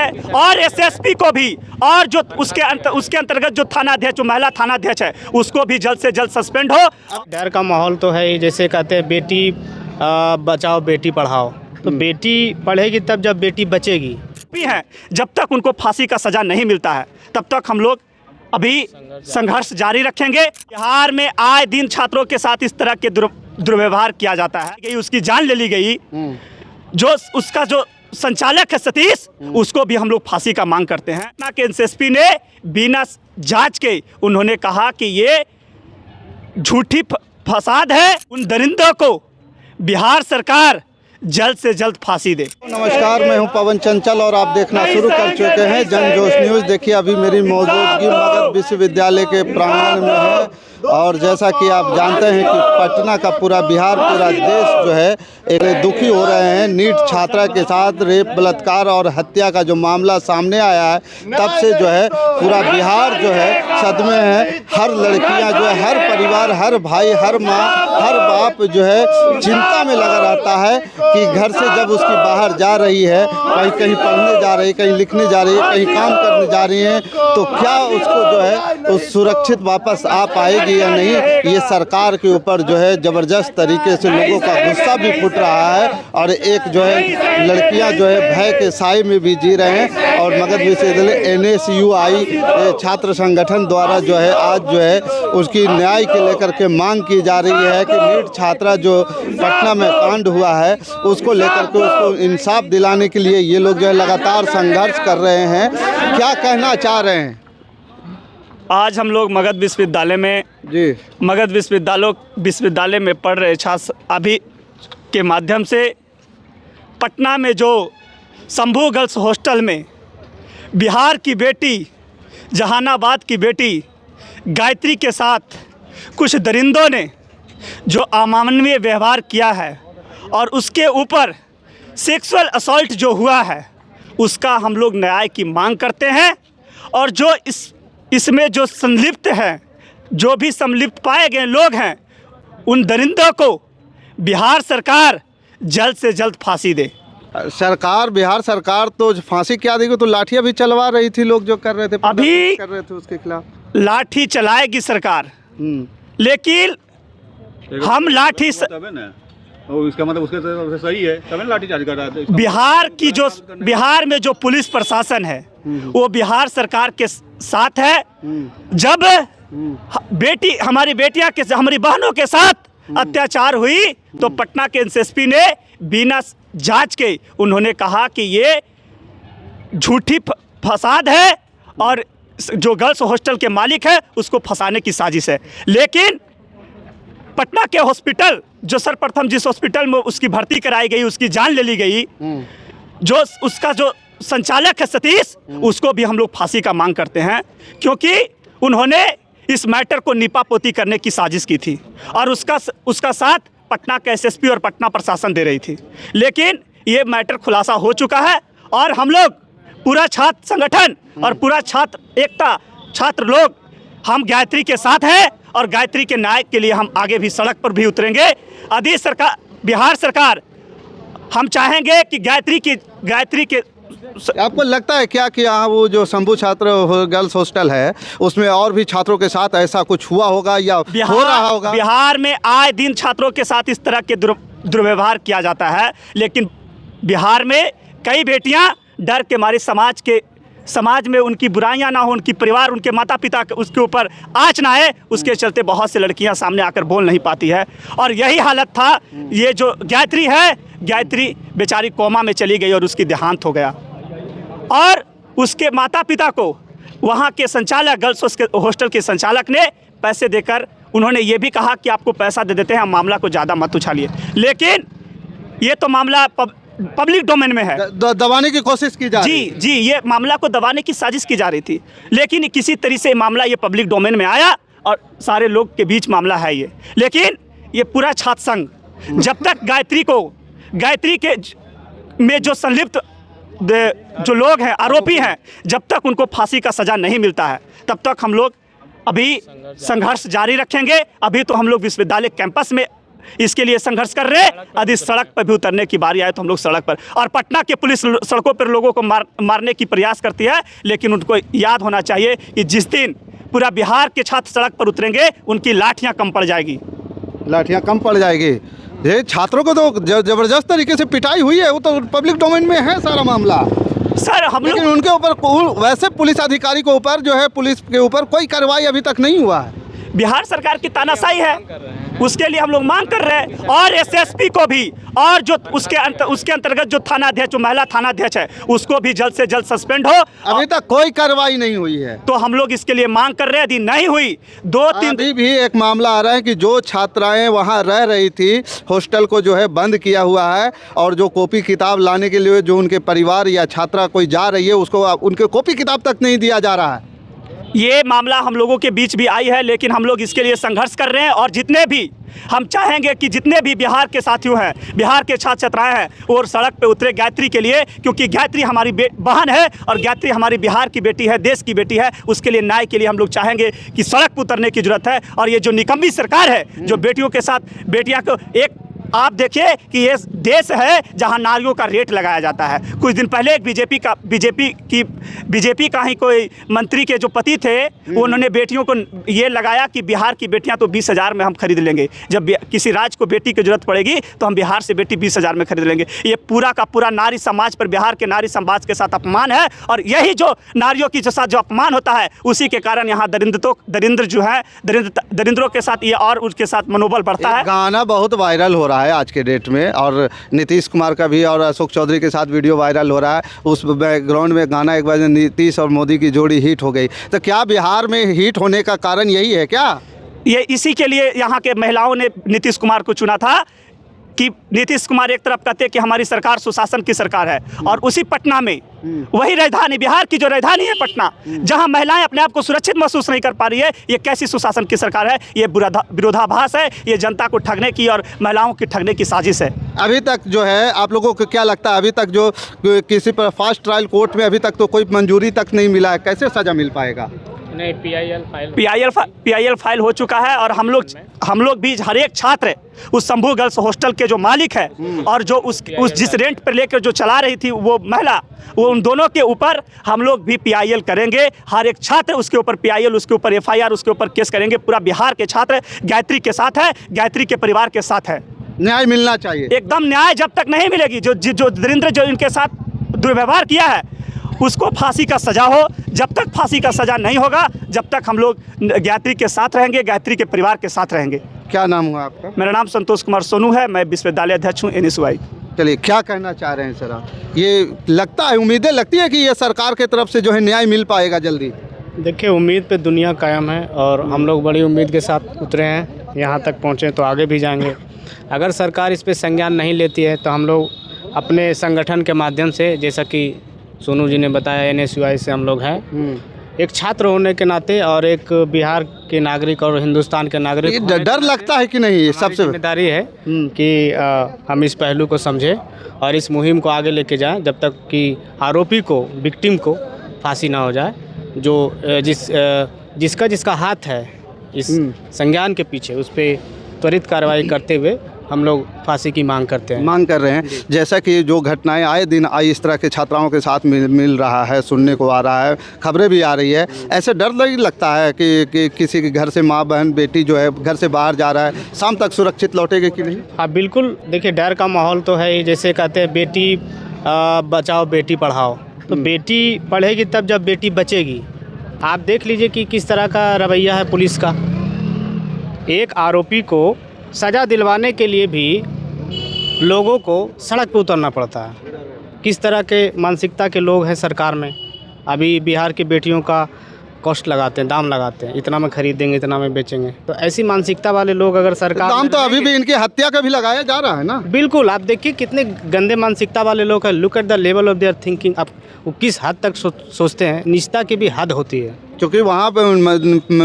है और एसएसपी को भी, और जो उसके अंतर्गत जो थानाध्यक्ष, जो महिला थानाध्यक्ष है, उसको भी जल्द से जल्द सस्पेंड हो। डर का माहौल तो है ही, जैसे कहते हैं बेटी बचाओ बेटी पढ़ाओ, तो बेटी पढ़ेगी तब जब बेटी बचेगी भी है। जब तक उनको फांसी का सजा नहीं मिलता है तब तक हम लोग अभी संघर्ष जारी रखेंगे। बिहार में आए दिन छात्रों के साथ इस तरह के दुर्व्यवहार किया जाता है। उसकी जान ले ली गई, जो उसका जो संचालक है सतीश, उसको भी हम लोग फांसी का मांग करते हैं। पटना के एसएसपी ने बिना जांच के उन्होंने कहा कि ये झूठी फसाद है। उन दरिंदों को बिहार सरकार जल्द से जल्द फांसी दे। नमस्कार, मैं हूं पवन चंचल और आप देखना शुरू कर चुके हैं जनजोश न्यूज़। देखिए, अभी मेरी मौजूदगी मगध विश्वविद्यालय के प्रांगण में है और जैसा कि आप जानते हैं कि पटना का पूरा बिहार, पूरा देश जो है एक दुखी हो रहे हैं। नीट छात्रा के साथ रेप, बलात्कार और हत्या का जो मामला सामने आया है, तब से जो है पूरा बिहार जो है सदमे है। हर लड़कियां जो है, हर परिवार, हर भाई, हर माँ, हर बाप जो है चिंता में लगा रहता है कि घर से जब उसकी बाहर जा रही है, कहीं कहीं पढ़ने जा रही है, कहीं लिखने जा रही है, कहीं काम करने जा रही है, तो क्या उसको जो है उस सुरक्षित वापस आ पाएगी या नहीं। ये सरकार के ऊपर जो है ज़बरदस्त तरीके से लोगों का गुस्सा भी फूट रहा है और एक जो है लड़कियां जो है भय के साए में भी जी रहे हैं। और मगध विश्वविद्यालय NSUI छात्र संगठन द्वारा जो है आज जो है उसकी न्याय के लेकर के मांग की जा रही है कि नीट छात्रा जो पटना में कांड हुआ है उसको लेकर के उसको इंसाफ दिलाने के लिए ये लोग जो है लगातार संघर्ष कर रहे हैं। क्या कहना चाह रहे हैं? आज हम लोग मगध विश्वविद्यालय में मगध विश्वविद्यालय में पढ़ रहे छात्र अभी के माध्यम से पटना में जो शंभू गर्ल्स हॉस्टल में बिहार की बेटी, जहानाबाद की बेटी गायत्री के साथ कुछ दरिंदों ने जो अमानवीय व्यवहार किया है और उसके ऊपर सेक्सुअल असॉल्ट जो हुआ है, उसका हम लोग न्याय की मांग करते हैं। और जो इसमें जो संलिप्त हैं, जो भी संलिप्त पाए गए लोग हैं, उन दरिंदों को बिहार सरकार जल्द से जल्द फांसी दे। बिहार सरकार तो फांसी क्या देगी, तो लाठियां भी चलवा रही थी। लोग जो कर रहे थे, अभी कर रहे थे उसके खिलाफ लाठी चलाएगी सरकार, लेकिन हम लाठी इसका मतलब उसके सही है, तभी लाठी चार्ज कर रहा है। बिहार में जो पुलिस प्रशासन है वो बिहार सरकार के साथ है। जब हमारी बेटियां के, हमारी बहनों के साथ अत्याचार हुई तो पटना के एसएसपी ने बिना जांच के उन्होंने कहा कि ये झूठी फसाद है और जो गर्ल्स हॉस्टल के मालिक है उसको फंसाने की साजिश है। लेकिन पटना के हॉस्पिटल, जो सर्वप्रथम जिस हॉस्पिटल में उसकी भर्ती कराई गई, उसकी जान ले ली गई, जो उसका जो संचालक है सतीश, उसको भी हम लोग फांसी का मांग करते हैं, क्योंकि उन्होंने इस मैटर को नीपापोती करने की साजिश की थी और उसका साथ पटना का एसएसपी और पटना प्रशासन दे रही थी। लेकिन ये मैटर खुलासा हो चुका है और हम लोग पूरा छात्र संगठन और पूरा छात्र एकता, छात्र लोग, हम गायत्री के साथ हैं और गायत्री के न्याय के लिए हम आगे भी सड़क पर भी उतरेंगे। यदि सरकार, बिहार सरकार, हम चाहेंगे कि गायत्री के आपको लगता है क्या कि यहाँ वो जो शंभू छात्र गर्ल्स हॉस्टल है उसमें और भी छात्रों के साथ ऐसा कुछ हुआ होगा या हो रहा होगा? बिहार में आए दिन छात्रों के साथ इस तरह के दुर्व्यवहार किया जाता है, लेकिन बिहार में कई बेटियां डर के मारे समाज में उनकी बुराइयां ना हो, उनकी परिवार, उनके माता पिता उसके ऊपर आँच ना आए, उसके चलते बहुत से लड़कियां सामने आकर बोल नहीं पाती है। और यही हालत था। ये जो गायत्री है, गायत्री बेचारी कोमा में चली गई और उसकी देहांत हो गया और उसके माता पिता को वहाँ के संचालक, गर्ल्स हॉस्टल के संचालक ने पैसे देकर, उन्होंने ये भी कहा कि आपको पैसा दे देते हैं, हम मामला को ज़्यादा मत उछालिए। लेकिन ये तो मामला पब्लिक डोमेन में है, दबाने की कोशिश की जा रही है। जी, ये मामला को दबाने की साजिश की जा रही थी, लेकिन किसी तरीके से मामला ये पब्लिक डोमेन में आया और सारे लोग के बीच मामला है ये। लेकिन ये पूरा छात्र संघ, जब तक गायत्री के में जो संलिप्त जो लोग हैं, आरोपी हैं, जब तक उनको फांसी का सज़ा नहीं मिलता है तब तक हम लोग अभी संघर्ष जारी रखेंगे। अभी तो हम लोग विश्वविद्यालय कैंपस में इसके लिए संघर्ष कर रहे हैं। यदि सड़क पर भी उतरने की बारी आए तो हम लोग सड़क पर। और पटना के पुलिस सड़कों पर लोगों को मारने की प्रयास करती है, लेकिन उनको याद होना चाहिए कि जिस दिन पूरा बिहार के छात्र सड़क पर उतरेंगे उनकी लाठियां कम पड़ जाएगी। लाठियाँ कम पड़ जाएगी। ये छात्रों को तो जबरदस्त तरीके से पिटाई हुई है, वो तो पब्लिक डोमेन में है सारा मामला। सर हम लोग लेकिन उनके ऊपर वैसे पुलिस अधिकारी के ऊपर जो है, पुलिस के ऊपर कोई कार्रवाई अभी तक नहीं हुआ है। बिहार सरकार की तानाशाही है, उसके लिए हम लोग मांग कर रहे हैं। और एसएसपी को भी, और जो उसके अंतर्गत जो थानाध्यक्ष, जो महिला थानाध्यक्ष है, उसको भी जल्द से जल्द सस्पेंड हो। अभी तक कोई कार्रवाई नहीं हुई है, तो हम लोग इसके लिए मांग कर रहे हैं। यदि नहीं हुई 2-3 अभी भी एक मामला आ रहा है कि जो छात्राएं वहां रह रही थी, हॉस्टल को जो है बंद किया हुआ है, और जो कॉपी किताब लाने के लिए जो उनके परिवार या छात्रा कोई जा रही है, उसको उनके कॉपी किताब तक नहीं दिया जा रहा है। ये मामला हम लोगों के बीच भी आई है, लेकिन हम लोग इसके लिए संघर्ष कर रहे हैं। और जितने भी हम चाहेंगे कि जितने भी बिहार के साथियों हैं, बिहार के छात्र छात्राएं हैं, और सड़क पे उतरे गायत्री के लिए, क्योंकि गायत्री हमारी बहन है और गायत्री हमारी बिहार की बेटी है, देश की बेटी है। उसके लिए न्याय के लिए हम लोग चाहेंगे कि सड़क पर उतरने की जरूरत है। और ये जो निकम्मी सरकार है, जो बेटियों के साथ बेटियां को एक, आप देखिए कि ये देश है जहां नारियों का रेट लगाया जाता है। कुछ दिन पहले एक बीजेपी का ही कोई मंत्री के जो पति थे, उन्होंने बेटियों को ये लगाया कि बिहार की बेटियां तो 20,000 में हम खरीद लेंगे। जब किसी राज्य को बेटी की जरूरत पड़ेगी तो हम बिहार से बेटी 20,000 में खरीद लेंगे। ये पूरा का पूरा नारी समाज पर, बिहार के नारी समाज के साथ अपमान है। और यही जो नारियों के साथ जो अपमान होता है, उसी के कारण यहाँ दरिंद्र जो है, दरिंद्रों के साथ ये और उसके साथ मनोबल बढ़ता है। गाना बहुत वायरल हो रहा है आज के डेट में, और नीतीश कुमार का भी और अशोक चौधरी के साथ वीडियो वायरल हो रहा है। उस बैकग्राउंड में गाना एक बार नीतीश और मोदी की जोड़ी हिट हो गई। तो क्या बिहार में हिट होने का कारण यही है क्या? ये इसी के लिए यहाँ के महिलाओं ने नीतीश कुमार को चुना था कि नीतीश कुमार एक तरफ कहते हैं कि हमारी सरकार सुशासन की सरकार है, और उसी पटना में, वही राजधानी, बिहार की जो राजधानी है पटना, जहां महिलाएं अपने आप को सुरक्षित महसूस नहीं कर पा रही है, ये कैसी सुशासन की सरकार है? ये विरोधाभास है, ये जनता को ठगने की और महिलाओं की ठगने की साजिश है। अभी तक जो है, आप लोगों को क्या लगता है, अभी तक जो किसी पर फास्ट ट्रायल कोर्ट में अभी तक तो कोई मंजूरी तक नहीं मिला है, कैसे सजा मिल पाएगा? नहीं, PIL फाइल हो चुका है। और हम लोग भी, हर एक छात्र उस शंभू गर्ल्स हॉस्टल के जो मालिक है, और जो उस जिस रेंट पर लेकर जो चला रही थी वो महिला, वो उन दोनों के ऊपर हम लोग भी PIL करेंगे। हर एक छात्र उसके ऊपर PIL, उसके ऊपर FIR, उसके ऊपर केस करेंगे। पूरा बिहार के छात्र गायत्री के साथ है, गायत्री के परिवार के साथ है। न्याय मिलना चाहिए एकदम। न्याय जब तक नहीं मिलेगी, जो दरिंद्र जो इनके साथ दुर्व्यवहार किया है, उसको फांसी का सजा हो। जब तक फांसी का सजा नहीं होगा, जब तक हम लोग गायत्री के साथ रहेंगे, गायत्री के परिवार के साथ रहेंगे। क्या नाम हुआ आपका? मेरा नाम संतोष कुमार सोनू है, मैं विश्वविद्यालय अध्यक्ष हूँ NSY। चलिए, क्या कहना चाह रहे हैं सर आप? ये लगता है, उम्मीदें लगती है कि ये सरकार की तरफ से जो है न्याय मिल पाएगा जल्दी? देखिए, उम्मीद पे दुनिया कायम है, और हम लोग बड़ी उम्मीद के साथ उतरे हैं, यहाँ तक पहुँचे तो आगे भी जाएंगे। अगर सरकार इस पे संज्ञान नहीं लेती है तो हम लोग अपने संगठन के माध्यम से, जैसा कि सोनू जी ने बताया, NSY से हम लोग हैं, एक छात्र होने के नाते और एक बिहार के नागरिक और हिंदुस्तान के नागरिक, डर लगता है कि नहीं? सबसे जिम्मेदारी है कि हम इस पहलू को समझें और इस मुहिम को आगे लेके जाएं जब तक कि आरोपी को, विक्टिम को फांसी ना हो जाए। जो जिसका हाथ है इस संज्ञान के पीछे, उस पर त्वरित कार्रवाई करते हुए हम लोग फांसी की मांग कर रहे हैं। जैसा कि जो घटनाएं आए दिन इस तरह के छात्राओं के साथ मिल रहा है, सुनने को आ रहा है, खबरें भी आ रही है, ऐसे डर नहीं लगता है कि किसी के घर से माँ बहन बेटी जो है घर से बाहर जा रहा है, शाम तक सुरक्षित लौटेगी कि नहीं? हाँ बिल्कुल, देखिए डर का माहौल तो है ही। जैसे कहते हैं बेटी बचाओ बेटी पढ़ाओ, तो बेटी पढ़ेगी तब जब बेटी बचेगी। आप देख लीजिए कि किस तरह का रवैया है पुलिस का। एक आरोपी को सज़ा दिलवाने के लिए भी लोगों को सड़क पर उतरना पड़ता है। किस तरह के मानसिकता के लोग हैं सरकार में। अभी बिहार की बेटियों का कॉस्ट लगाते हैं, दाम लगाते हैं, इतना में खरीदेंगे, इतना में बेचेंगे। तो ऐसी मानसिकता वाले लोग अगर सरकार, दाम तो अभी भी इनकी हत्या का भी लगाया जा रहा है ना। बिल्कुल, आप देखिए कितने गंदे मानसिकता वाले लोग हैं। Look at the level of their thinking. आप वो किस हद तक सोचते हैं, निजता की भी हद होती है। क्योंकि वहाँ पे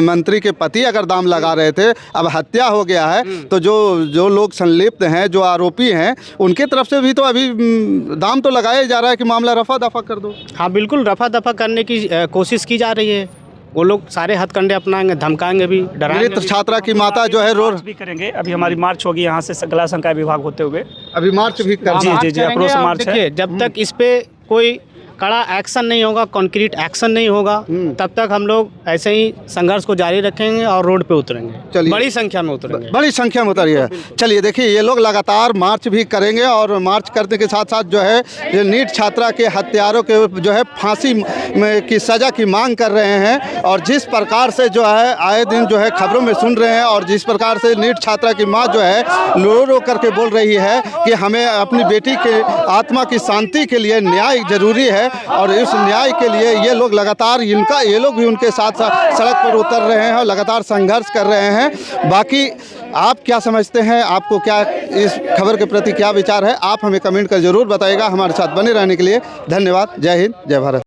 मंत्री के पति अगर दाम लगा रहे थे, अब हत्या हो गया है, तो जो लोग संलिप्त हैं, जो आरोपी हैं, उनके तरफ से भी तो अभी दाम तो लगाया जा रहा है कि मामला रफा दफा कर दो। हाँ बिल्कुल, रफा दफा करने की कोशिश की जा रही है। वो लोग सारे हथकंडे अपनाएंगे, धमकाएंगे भी, डराएंगे मृत भी। छात्रा की माता जो है रो मार्च भी करेंगे। अभी हमारी मार्च होगी यहाँ से गला संकाय विभाग होते हुए। अभी मार्च भी कर जी, मार्च जी, जी, करेंगे अप्रोच और मार्च है। देखिए, जब तक इस पे कोई कड़ा एक्शन नहीं होगा, कॉन्क्रीट एक्शन नहीं होगा, तब तक हम लोग ऐसे ही संघर्ष को जारी रखेंगे और रोड पे उतरेंगे, चलिए। बड़ी संख्या में उतरेंगे। बड़ी संख्या में उतरी है। चलिए देखिए, ये लोग लगातार मार्च भी करेंगे और मार्च करने के साथ साथ जो है ये नीट छात्रा के हत्यारों के जो है फांसी की सज़ा की मांग कर रहे हैं। और जिस प्रकार से जो है आए दिन जो है खबरों में सुन रहे हैं और जिस प्रकार से नीट छात्रा की माँ जो है रो रो करके बोल रही है कि हमें अपनी बेटी के आत्मा की शांति के लिए न्याय जरूरी है, और इस न्याय के लिए ये लोग लगातार ये लोग भी उनके साथ साथ सड़क पर उतर रहे हैं और लगातार संघर्ष कर रहे हैं। बाकी आप क्या समझते हैं, आपको क्या इस खबर के प्रति क्या विचार है, आप हमें कमेंट कर जरूर बताइएगा। हमारे साथ बने रहने के लिए धन्यवाद। जय हिंद, जय भारत।